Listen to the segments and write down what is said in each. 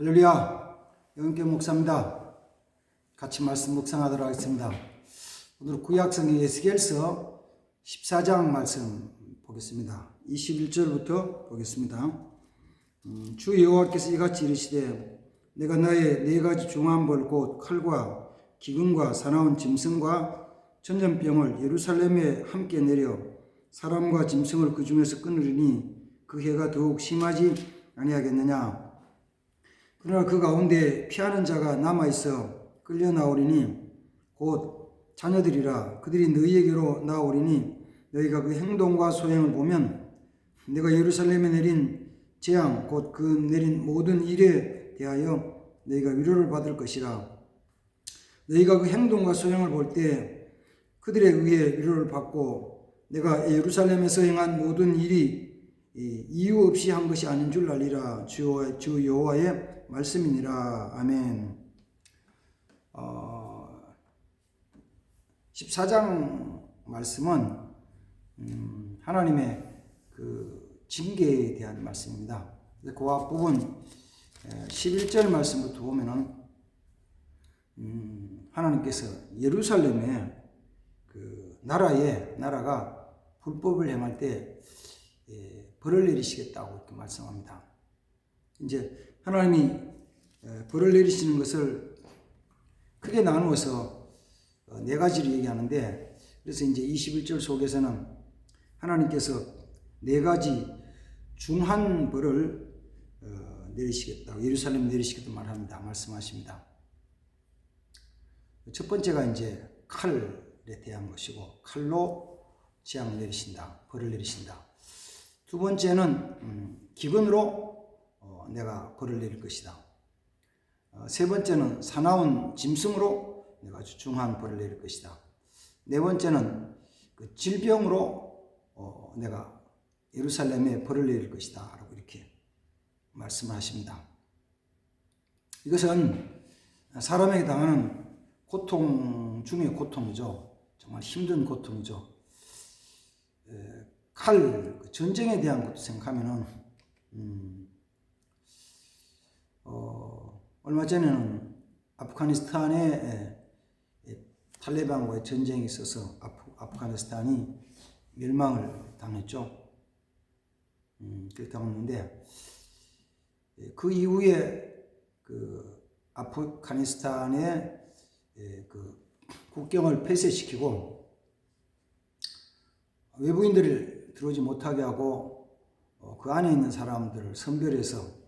할렐루야, 영계 목사입니다. 같이 말씀 묵상하도록 하겠습니다. 오늘 구약성경 에스겔서 14장 말씀 보겠습니다. 21절부터 보겠습니다. 주 여호와께서 이같이 이르시되 내가 너의 네 가지 중한 벌 곧 칼과 기근과 사나운 짐승과 전염병을 예루살렘에 함께 내려 사람과 짐승을 그 중에서 끊으리니 그 해가 더욱 심하지 아니하겠느냐. 그러나 그 가운데 피하는 자가 남아있어 끌려 나오리니 곧 자녀들이라. 그들이 너희에게로 나오리니 너희가 그 행동과 소행을 보면 내가 예루살렘에 내린 재앙 곧 그 내린 모든 일에 대하여 너희가 위로를 받을 것이라. 너희가 그 행동과 소행을 볼 때 그들에 의해 위로를 받고 내가 예루살렘에서 행한 모든 일이 이유 없이 한 것이 아닌 줄 알리라. 주 여호와의 말씀이니라. 아멘. 14장 말씀은 하나님의 그 징계에 대한 말씀입니다. 그 앞부분 11절 말씀부터 보면은 하나님께서 예루살렘에 그 나라가 불법을 행할 때 벌을 내리시겠다고 이렇게 말씀합니다. 이제 하나님이 벌을 내리시는 것을 크게 나누어서 네 가지를 얘기하는데, 그래서 이제 21절 속에서는 하나님께서 네 가지 중한 벌을 내리시겠다고, 예루살렘 내리시겠다고 말씀하십니다. 첫 번째가 이제 칼에 대한 것이고, 칼로 재앙을 내리신다, 벌을 내리신다. 두 번째는 기근으로 내가 벌을 내릴 것이다. 세 번째는 사나운 짐승으로 내가 아주 중한 벌을 내릴 것이다. 네 번째는 그 질병으로 내가 예루살렘에 벌을 내릴 것이다 라고 이렇게 말씀을 하십니다. 이것은 사람에게 당하는 고통 중의 고통이죠. 정말 힘든 고통이죠. 칼, 전쟁에 대한 것도 생각하면은 얼마 전에는 아프가니스탄에 탈레반과의 전쟁이 있어서 아프가니스탄이 멸망을 당했죠. 그렇게 당했는데 그 이후에 그 아프가니스탄의 그 국경을 폐쇄시키고 외부인들을 들어오지 못하게 하고 그 안에 있는 사람들을 선별해서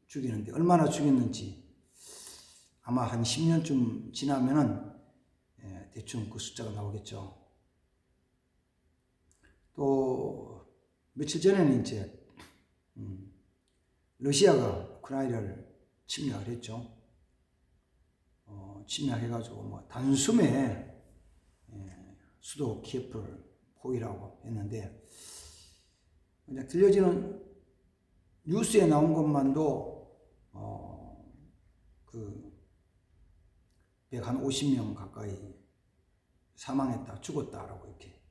죽이는데, 얼마나 죽였는지 아마 한 10년쯤 지나면은 대충 그 숫자가 나오겠죠. 또 며칠 전에는 이제 러시아가 우크라이나를 침략을 했죠. 침략해가지고 뭐 단숨에 수도 키예프를 포위하고 했는데, 그냥 들려지는 뉴스에 나온 것만도 그 150명 가까이 사망했다, 죽었다라고 이렇게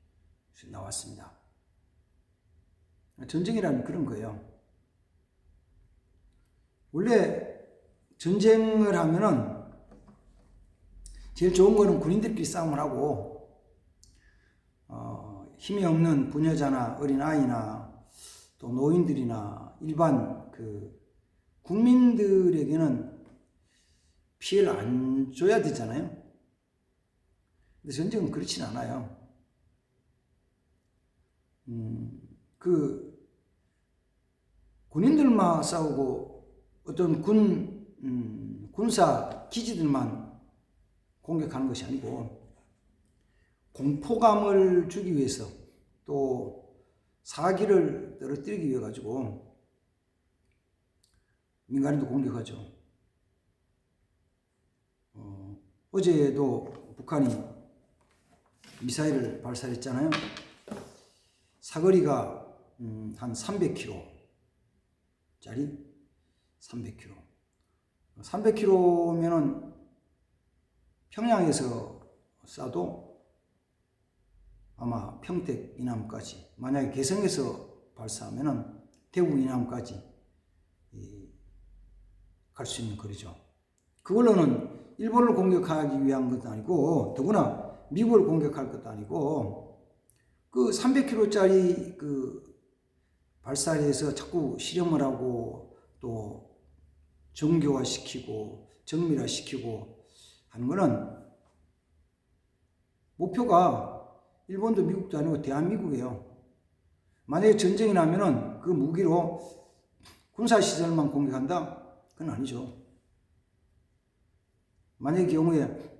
나왔습니다. 전쟁이라는 그런 거예요. 원래 전쟁을 하면은 제일 좋은 거는 군인들끼리 싸움을 하고 힘이 없는 부녀자나 어린아이나 또 노인들이나 일반 그 국민들에게는 피해를 안 줘야 되잖아요. 근데 전쟁은 그렇진 않아요. 그 군인들만 싸우고 어떤 군사 기지들만 공격하는 것이 아니고 공포감을 주기 위해서 또 사기를 떨어뜨리기 위해 가지고 민간인도 공격하죠. 어제도 북한이 미사일을 발사했잖아요. 사거리가 한 300km 짜리 300km. 300km면은 평양에서 쏴도 아마 평택 이남까지, 만약에 개성에서 발사하면은 대구 이남까지 갈 수 있는 거리죠. 그걸로는 일본을 공격하기 위한 것도 아니고, 더구나 미국을 공격할 것도 아니고, 그 300km짜리 그 발사해서 자꾸 실험을 하고 또 정교화시키고 정밀화시키고 하는 거는 목표가 일본도 미국도 아니고 대한민국이에요. 만약에 전쟁이 나면은 그 무기로 군사시설만 공격한다? 그건 아니죠. 만약의 경우에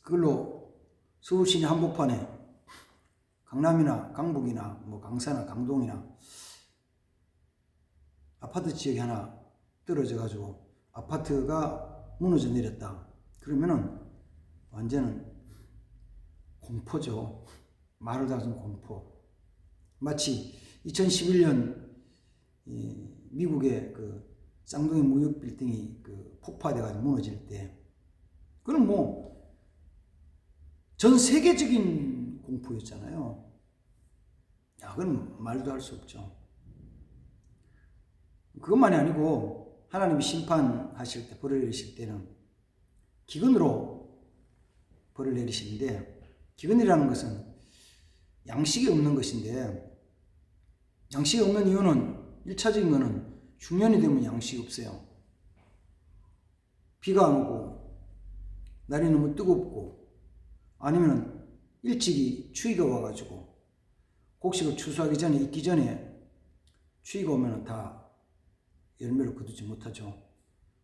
그걸로 서울 시내 한복판에 강남이나 강북이나 뭐 강사나 강동이나 아파트 지역이 하나 떨어져 가지고 아파트가 무너져 내렸다. 그러면은 완전은 공포죠. 말을 다한 공포. 마치 2011년 미국의 그 쌍둥이 무역 빌딩이 그 폭파돼가지고 무너질 때, 그건 뭐 전 세계적인 공포였잖아요. 야, 그건 말도 할 수 없죠. 그것만이 아니고 하나님이 심판하실 때, 벌을 내리실 때는 기근으로 벌을 내리시는데, 기근이라는 것은 양식이 없는 것인데, 양식이 없는 이유는 1차적인 거는 흉년이 되면 양식이 없어요. 비가 안 오고 날이 너무 뜨겁고 아니면 일찍이 추위가 와가지고 곡식을 추수하기 전에, 익기 전에 추위가 오면 다 열매를 거두지 못하죠.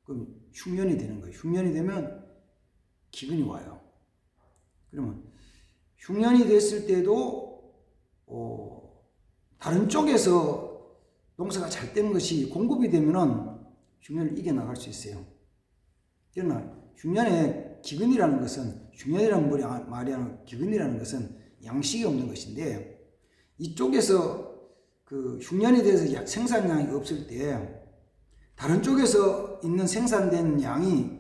그럼 흉년이 되는 거예요. 흉년이 되면 기근이 와요. 그러면 흉년이 됐을 때도 다른 쪽에서 농사가 잘 되는 것이 공급이 되면은 흉년을 이겨나갈 수 있어요. 그러나 흉년의 기근이라는 것은, 흉년이라는 말이 하는 기근이라는 것은 양식이 없는 것인데, 이쪽에서 그 흉년이 돼서 생산량이 없을 때 다른 쪽에서 있는 생산된 양이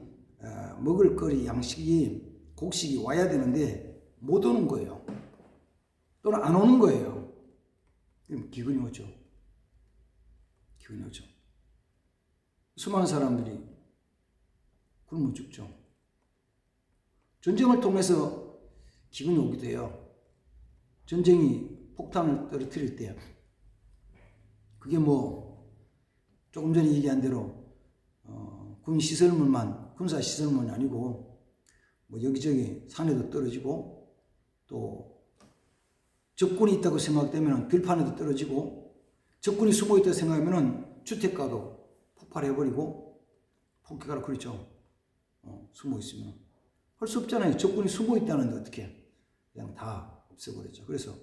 먹을 거리, 양식이, 곡식이 와야 되는데 못 오는 거예요. 또는 안 오는 거예요. 그럼 기근이 오죠. 기근이 오죠. 수많은 사람들이 굶어 죽죠. 전쟁을 통해서 기근이 오기도 해요. 전쟁이 폭탄을 떨어뜨릴 때, 그게 뭐 조금 전에 얘기한 대로 군 시설물만, 군사 시설물이 아니고 뭐 여기저기 산에도 떨어지고, 또 적군이 있다고 생각되면 들판에도 떨어지고, 적군이 숨어 있다고 생각하면 주택가도 폭발해버리고, 폭격하라 그러죠. 숨어 있으면 할 수 없잖아요. 적군이 숨어 있다는데 어떻게 그냥 다 없애버리죠. 그래서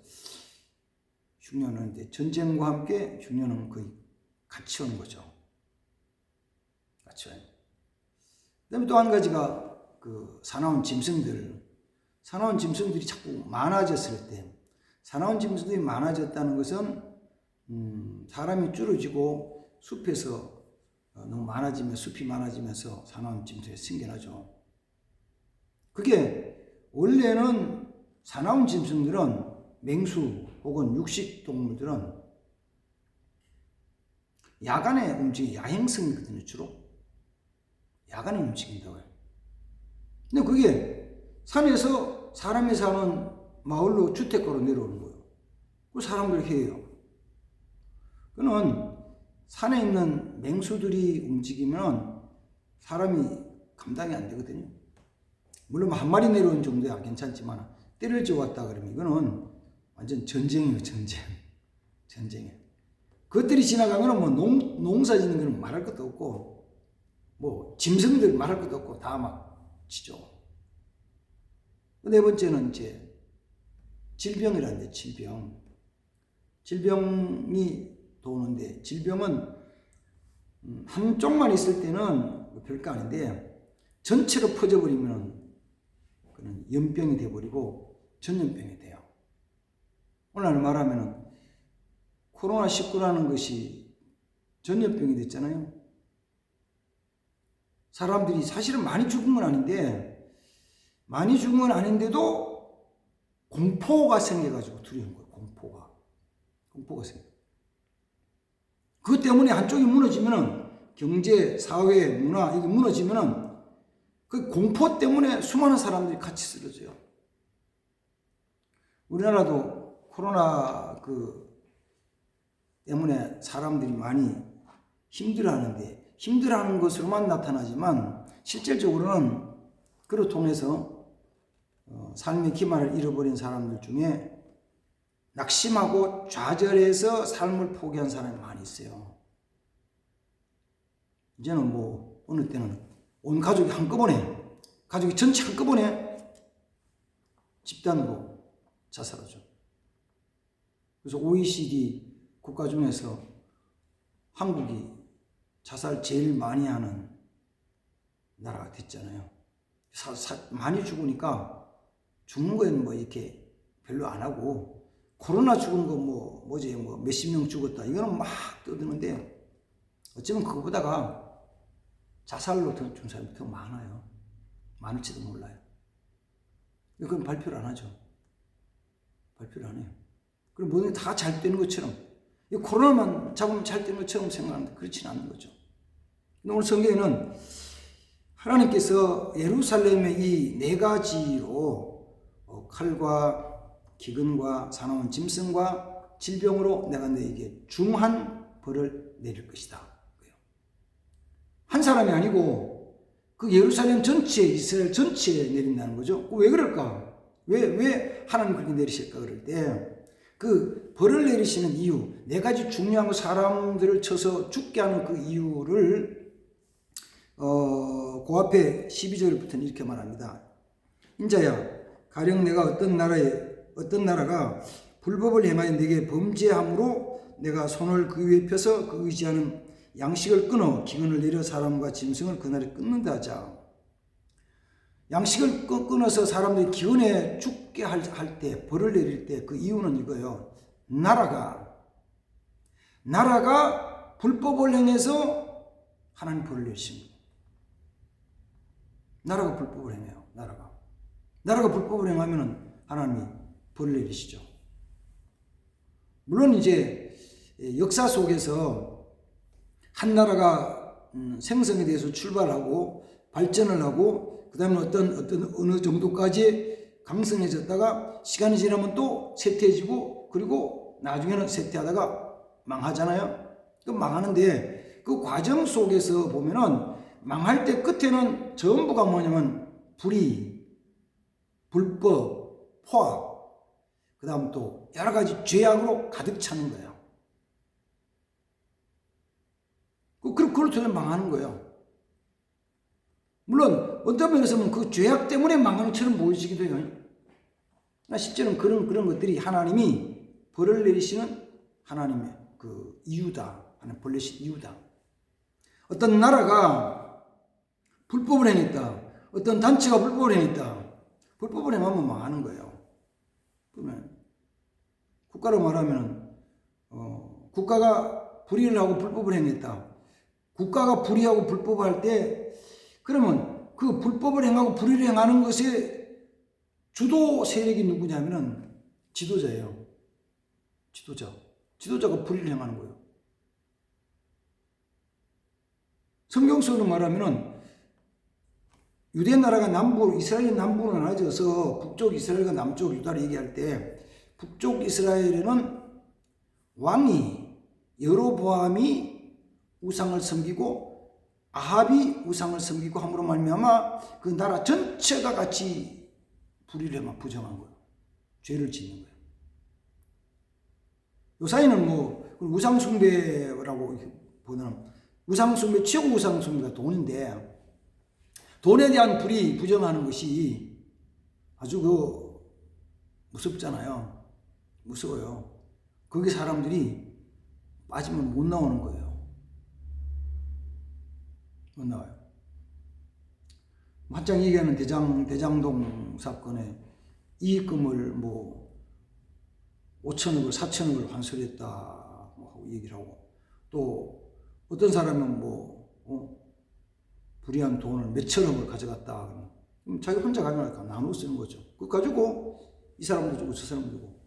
흉년은 이제 전쟁과 함께 흉년은 거의 같이 오는 거죠. 같이 와요. 그다음에 또 한 가지가 그 사나운 짐승들이 자꾸 많아졌을 때, 사나운 짐승들이 많아졌다는 것은 사람이 줄어지고 숲에서 너무 많아지면, 숲이 많아지면서 사나운 짐승이 생겨나죠. 그게 원래는 사나운 짐승들은, 맹수 혹은 육식 동물들은 야간에 움직이는 야행성이거든요. 주로 야간에 움직인다고 해요. 근데 그게 산에서 사람이 사는 마을로, 주택가로 내려오는 거예요. 그 사람들이 해요. 그는 산에 있는 맹수들이 움직이면 사람이 감당이 안 되거든요. 물론 한 마리 내려온 정도야 괜찮지만, 떼를 지어왔다 그러면 이거는 완전 전쟁이에요. 전쟁이에요. 그것들이 지나가면 뭐 농사 짓는 건 말할 것도 없고, 뭐 짐승들 말할 것도 없고 다 막 치죠. 네 번째는 이제 질병이란데, 질병이 도는데, 질병은 한쪽만 있을 때는 별거 아닌데 전체로 퍼져버리면 그는 연병이 돼버리고 전염병이 돼요. 오늘 말하면 코로나19라는 것이 전염병이 됐잖아요. 사람들이 사실은 많이 죽은 건 아닌데도 공포가 생겨가지고 두려운 거예요. 공포가 생겨. 그것 때문에 한쪽이 무너지면은 경제, 사회, 문화 이게 무너지면은 그 공포 때문에 수많은 사람들이 같이 쓰러져요. 우리나라도 코로나 때문에 사람들이 많이 힘들어하는데 힘들어하는 것으로만 나타나지만 실질적으로는 그로 통해서 삶의 기반을 잃어버린 사람들 중에 낙심하고 좌절해서 삶을 포기한 사람이 많이 있어요. 이제는 뭐 어느 때는 온 가족이 한꺼번에 가족이 전체 한꺼번에 집단으로 자살하죠. 그래서 OECD 국가 중에서 한국이 자살 제일 많이 하는 나라가 됐잖아요. 많이 죽으니까 죽는 거에는 뭐 이렇게 별로 안 하고 코로나 죽은 거 뭐지 몇십 명 죽었다 이거는 막 떠드는데 어쩌면 그거보다가 자살로 더 죽은 사람이 더 많아요. 많을지도 몰라요. 그건 발표를 안 하죠. 발표를 안 해요. 그럼 모든 게 다 잘 되는 것처럼 이 코로나만 잡으면 잘 되는 것처럼 생각하는데 그렇지는 않는 거죠. 오늘 성경에는 하나님께서 예루살렘의 이 네 가지로 칼과 기근과 사나운 짐승과 질병으로 내가 너에게 중한 벌을 내릴 것이다. 한 사람이 아니고 그 예루살렘 전체, 이스라엘 전체에 내린다는 거죠. 왜 그럴까? 왜 하나님 그렇게 내리실까? 그럴 때 그 벌을 내리시는 이유, 네 가지 중요한 사람들을 쳐서 죽게 하는 그 이유를 그 앞에 12절부터는 이렇게 말합니다. 인자야, 가령 내가 어떤 나라가 불법을 행하여 내게 범죄함으로 내가 손을 그 위에 펴서 그 의지하는 양식을 끊어 기근을 내려 사람과 짐승을 그날에 끊는다 하자. 양식을 끊어서 사람들이 기근에 죽게 할 때, 벌을 내릴 때 그 이유는 이거예요. 나라가 불법을 행해서 하나님 벌을 내리십니다. 나라가 불법을 행해요. 나라가 불법을 행하면 하나님이 벌을 내리시죠. 물론 이제 역사 속에서 한 나라가 생성에 대해서 출발하고 발전을 하고 그 다음에 어느 정도까지 강성해졌다가 시간이 지나면 또 쇠퇴해지고 그리고 나중에는 쇠퇴하다가 망하잖아요. 그 망하는데 그 과정 속에서 보면은 망할 때 끝에는 전부가 뭐냐면 불의, 불법, 포악, 그 다음 또 여러 가지 죄악으로 가득 차는 거예요. 그렇게 되면 망하는 거예요. 물론 어떤 면에서는 그 죄악 때문에 망하는 것처럼 보이시기도 해요. 실제로는 그런 것들이 하나님이 벌을 내리시는 하나님의 그 이유다. 하나님 벌 내리신 이유다. 어떤 나라가 불법을 행했다. 어떤 단체가 불법을 행했다. 불법을 행하면 망하는 거예요. 그러면 국가로 말하면 국가가 불의를 하고 불법을 행했다. 국가가 불의하고 불법을 할 때 그러면 그 불법을 행하고 불의를 행하는 것의 주도 세력이 누구냐면은 지도자예요. 지도자가 불의를 행하는 거예요. 성경 속으로 말하면은 유대 나라가 이스라엘이 남부로 나눠져서 북쪽 이스라엘과 남쪽 유다를 얘기할 때 북쪽 이스라엘에는 왕이 여로보암이 우상을 섬기고 아합이 우상을 섬기고 함으로 말미암아 그 나라 전체가 같이 불의를 부정한 거예요. 죄를 짓는 거예요. 요사이는 우상숭배라고 보는 우상숭배 최고 우상숭배가 돈인데 돈에 대한 불의 부정하는 것이 아주 무섭잖아요. 무서워요. 거기 사람들이 빠지면 못 나오는 거예요. 못 나와요. 한창 얘기하는 대장동 사건에 이익금을 5천억을 4천억을 환수했다 하고 얘기를 하고 또 어떤 사람은 불의한 돈을 몇 천억을 가져갔다. 그럼 자기 혼자 가져가니까 나눠 쓰는 거죠. 그거 가지고 이 사람도 주고 저 사람도 주고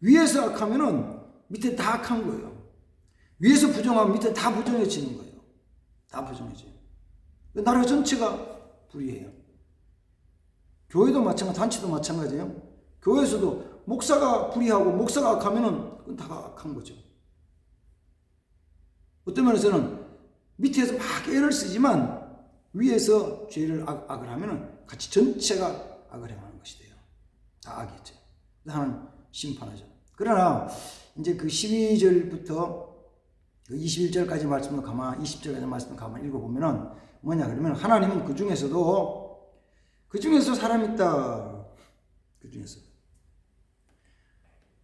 위에서 악하면은 밑에 다 악한 거예요. 위에서 부정하면 밑에 다 부정해지는 거예요. 다 부정해져요. 나라 전체가 불의해요. 교회도 마찬가지, 단체도 마찬가지예요. 교회에서도 목사가 불의하고 목사가 악하면은 그건 다 악한 거죠. 어떤 면에서는 밑에서 막 애를 쓰지만 위에서 죄를 악을 하면은 같이 전체가 악을 행하는 것이 돼요. 다 악이죠. 하나님 심판하죠. 그러나 이제 그 12절부터 그 21절까지 말씀을 20절까지 말씀을 가만히 읽어보면은 뭐냐 그러면 하나님은 그 중에서 사람이 있다. 그 중에서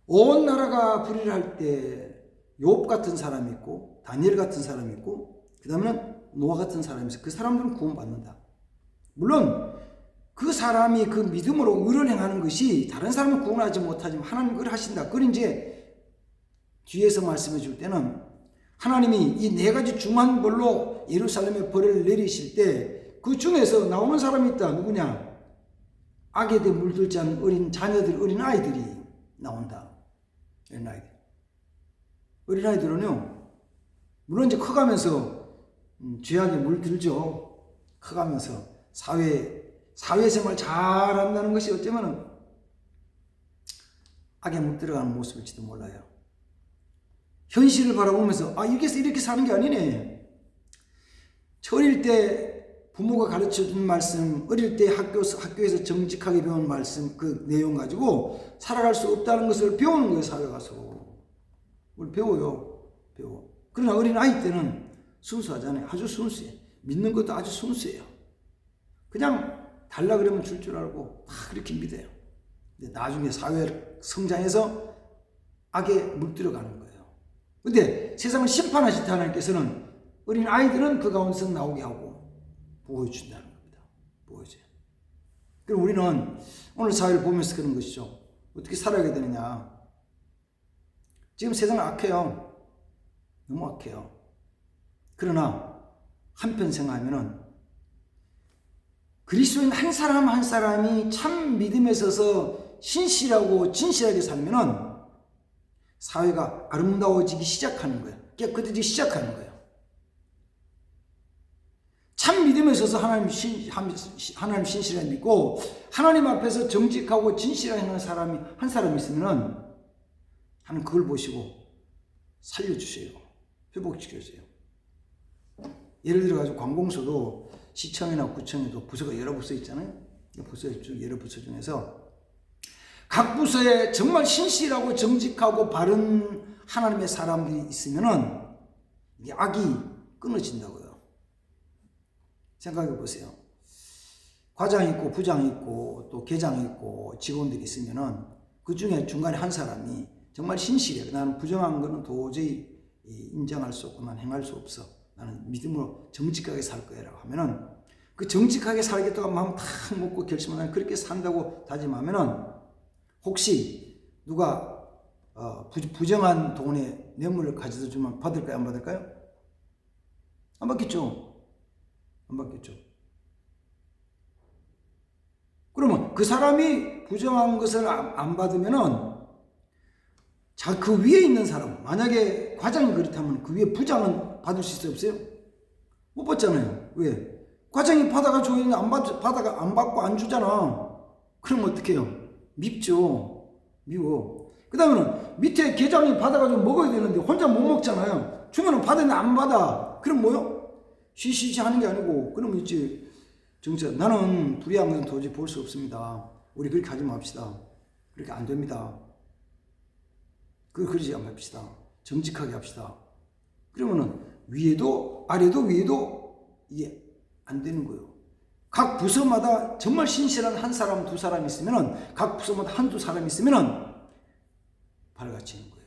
온 나라가 불의를 할 때 욥 같은 사람이 있고 다니엘 같은 사람이 있고 그 다음에는 노아 같은 사람이 있어. 그 사람들은 구원받는다. 물론 그 사람이 그 믿음으로 의를 행하는 것이 다른 사람은 구원하지 못하지만 하나님 그걸 하신다. 그걸 이제 뒤에서 말씀해 줄 때는 하나님이 이 네 가지 중한 벌로 예루살렘에 벌을 내리실 때 그 중에서 나오는 사람이 있다. 누구냐? 악에 대해 물들지 않은 어린 자녀들, 어린 아이들이 나온다. 어린 아이들. 어린 아이들은요, 물론 이제 커가면서 죄악에 물들죠. 커가면서 사회생활 잘한다는 것이 어쩌면은 악에 물들어가는 모습일지도 몰라요. 현실을 바라보면서 이렇게 사는 게 아니네. 어릴 때 부모가 가르쳐준 말씀, 어릴 때 학교에서 정직하게 배운 말씀, 그 내용 가지고 살아갈 수 없다는 것을 배우는 거예요. 사회 가서. 우리 배워요. 배워. 그러나 어린 아이 때는 순수하잖아요. 아주 순수해. 믿는 것도 아주 순수해요. 그냥 달라 그러면 줄 알고 다 그렇게 믿어요. 근데 나중에 사회 성장해서 악에 물들어가는 거예요. 근데 세상을 심판하실 때 하나님께서는 어린 아이들은 그 가운데서 나오게 하고 보여준다는 겁니다. 보여줘요. 그럼 우리는 오늘 사회를 보면서 그런 것이죠. 어떻게 살아야 되느냐. 지금 세상은 악해요. 너무 악해요. 그러나 한편 생각하면은 그리스도인 한 사람 한 사람이 참 믿음에 서서 신실하고 진실하게 살면은 사회가 아름다워지기 시작하는 거예요. 깨끗해지기 시작하는 거예요. 참 믿음에 있어서 하나님 신실하게 믿고 하나님 앞에서 정직하고 진실하게 하는 사람이 한 사람이 있으면은 하나님 그걸 보시고 살려주세요. 회복시켜주세요. 예를 들어가지고 관공서도 시청이나 구청에도 부서가 여러 부서 있잖아요. 여러 부서 중에서 각 부서에 정말 신실하고 정직하고 바른 하나님의 사람들이 있으면은 이게 악이 끊어진다고요. 생각해 보세요. 과장이 있고 부장이 있고 또 계장이 있고 직원들이 있으면은 그 중에 중간에 한 사람이 정말 신실해. 나는 부정한 거는 도저히 인정할 수 없고 난 행할 수 없어. 나는 믿음으로 정직하게 살 거야라고 하면은 그 정직하게 살겠다고 마음 탁 먹고 결심하면 그렇게 산다고 다짐하면은 혹시 누가 부정한 돈에 뇌물을 가져다 주면 받을까요? 안 받을까요? 안 받겠죠. 안 받겠죠. 그러면 그 사람이 부정한 것을 안 받으면은 자, 그 위에 있는 사람, 만약에 과장이 그렇다면 그 위에 부장은 받을 수 있어요? 없어요? 못 받잖아요. 왜? 과장이 받아가지고 받아가 안 받고 안 주잖아. 그럼 어떻게 해요? 밉죠. 미워. 그 다음에는 밑에 계장이 받아가지고 먹어야 되는데 혼자 못 먹잖아요. 주면은 받았는데 안 받아. 그럼 뭐요? 쉬쉬쉬 하는 게 아니고, 그러면 이제 정치자 나는 불의한 것은 도저히 볼 수 없습니다. 우리 그렇게 하지 맙시다. 그렇게 안 됩니다. 그러지 맙시다. 정직하게 합시다. 그러면은 위에도 아래도 위에도 이게 안 되는 거예요. 각 부서마다 정말 신실한 한 사람 두 사람 있으면은 각 부서마다 한두 사람 있으면은 밝아지는 거예요.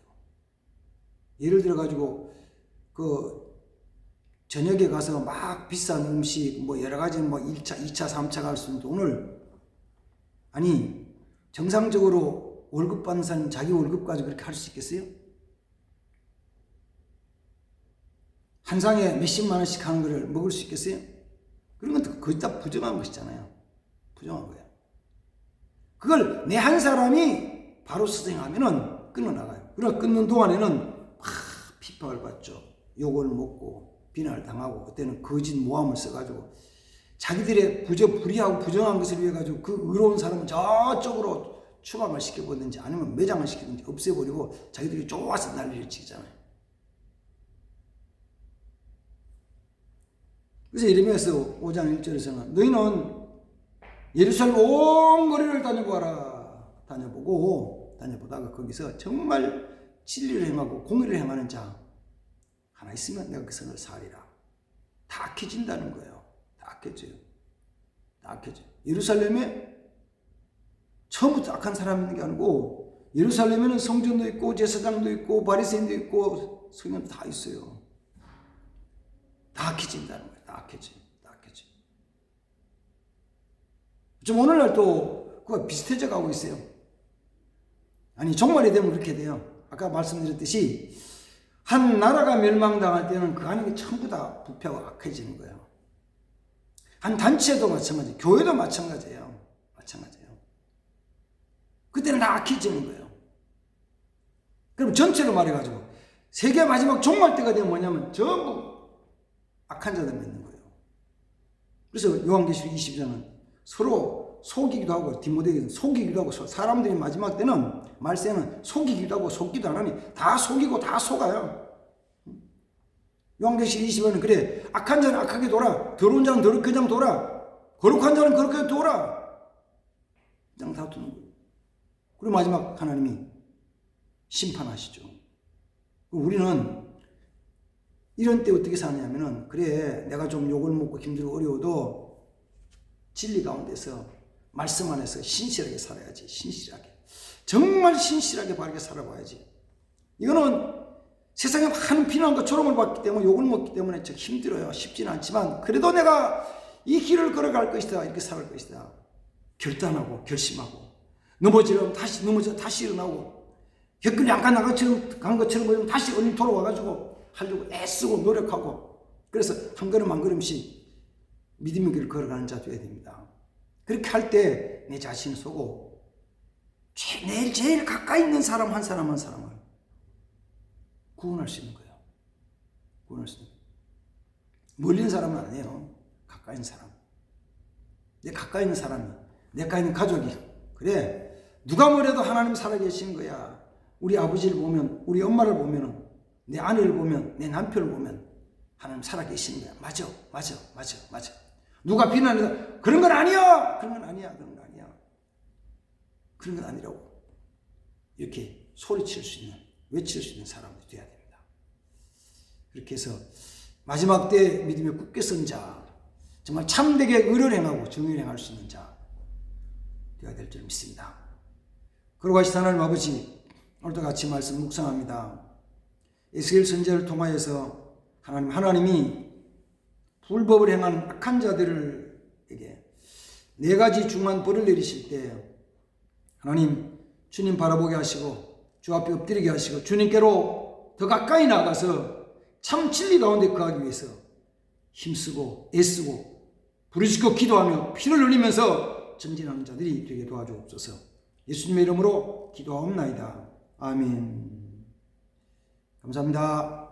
예를 들어 가지고 그 저녁에 가서 막 비싼 음식 뭐 여러 가지 뭐 1차, 2차, 3차 갈 수 있는 돈을 아니 정상적으로 월급 받는 사람 자기 월급 가지고 그렇게 할 수 있겠어요? 한 상에 몇십만 원씩 하는 거를 먹을 수 있겠어요? 그런 것도 거의 다 부정한 것이잖아요. 부정한 거예요. 그걸 내 한 사람이 바로 수행하면은 끊어나가요. 그러나 끊는 동안에는 막 핍박을 받죠. 욕을 먹고 비난을 당하고 그때는 거짓 모함을 써가지고 자기들의 불의하고 부정한 것을 위해 가지고 그 의로운 사람은 저쪽으로 추방을 시켜보든지 아니면 매장을 시키든지 없애버리고 자기들이 좋아서 난리를 치잖아요. 그래서 예레미야서 5장 1절에서는 너희는 예루살렘 온 거리를 다녀보다가 거기서 정말 진리를 행하고 공의를 행하는 자 하나 있으면 내가 그 선을 사리라. 다 악해진다는 거예요. 다 악해져요. 다 악해져요. 예루살렘에 처음부터 악한 사람이 있는 게 아니고 예루살렘에는 성전도 있고 제사장도 있고 바리새인도 있고 성전도 다 있어요. 다 악해진다는 거예요. 다 악해져요. 다 악해져요. 좀 오늘날 또 그거 비슷해져 가고 있어요. 아니 종말이 되면 그렇게 돼요. 아까 말씀드렸듯이 한 나라가 멸망당할 때는 그 안에 전부 다 부패하고 악해지는 거예요. 한 단체도 마찬가지, 교회도 마찬가지예요. 마찬가지예요. 그때는 다 악해지는 거예요. 그럼 전체로 말해가지고 세계 마지막 종말 때가 되면 뭐냐면 전부 악한 자들만 있는 거예요. 그래서 요한계시록 20장은 서로 속이기도 하고 디모데에게는 속이기도 하고 사람들이 마지막 때는 말세는 속이기도 하고 속기도 안 하니 다 속이고 다 속아요. 요한계시록 20장은 그래 악한 자는 악하게 돌아 더러운 자는 더럽게 돌아 거룩한 자는 거룩하게 돌아 그냥 다투는 거예요. 그리고 마지막 하나님이 심판하시죠. 우리는 이런 때 어떻게 사느냐면은 그래 내가 좀 욕을 먹고 힘들고 어려워도 진리 가운데서 말씀 안에서 신실하게 살아야지. 신실하게 정말 신실하게 바르게 살아봐야지. 이거는 세상에 많은 비난과 조롱을 받기 때문에 욕을 먹기 때문에 좀 힘들어요. 쉽지는 않지만 그래도 내가 이 길을 걸어갈 것이다. 이렇게 살아갈 것이다. 결단하고 결심하고 넘어지려면 다시 넘어져 다시 일어나고 곁길이 안 간 것처럼 보이면 다시 얼른 돌아와가지고 하려고 애쓰고 노력하고 그래서 한 걸음 한 걸음씩 믿음의 길을 걸어가는 자 되어야 됩니다. 그렇게 할 때 내 자신을 쏘고 제일 가까이 있는 사람 한 사람을 구원할 수 있는 거예요. 구원할 수 있는 거예요. 멀리 있는 사람은 아니에요. 가까이 있는 사람. 내 가까이 있는 사람이 내 가까이 있는 가족이 그래 누가 뭐래도 하나님 살아계신 거야. 우리 아버지를 보면 우리 엄마를 보면 내 아내를 보면 내 남편을 보면 하나님 살아계시는 거야. 맞아. 누가 비난해도 그런 건 아니야. 그런 건 아니라고 이렇게 소리칠 수 있는 외칠 수 있는 사람이 되어야 됩니다. 그렇게 해서 마지막 때 믿음에 굳게 선 자 정말 참되게 의를 행하고 정의를 행할 수 있는 자 되어야 될 줄 믿습니다. 그러고 하시는 하나님 아버지 오늘도 같이 말씀 묵상합니다. 에스겔 선지자를 통하여서 하나님이 불법을 행한 악한 자들에게 네 가지 중한 벌을 내리실 때 하나님 주님 바라보게 하시고 주 앞에 엎드리게 하시고 주님께로 더 가까이 나가서 참 진리 가운데 거하기 위해서 힘쓰고 애쓰고 부르짖고 기도하며 피를 흘리면서 전진하는 자들이 되게 도와주옵소서. 예수님의 이름으로 기도하옵나이다. 아멘. 감사합니다.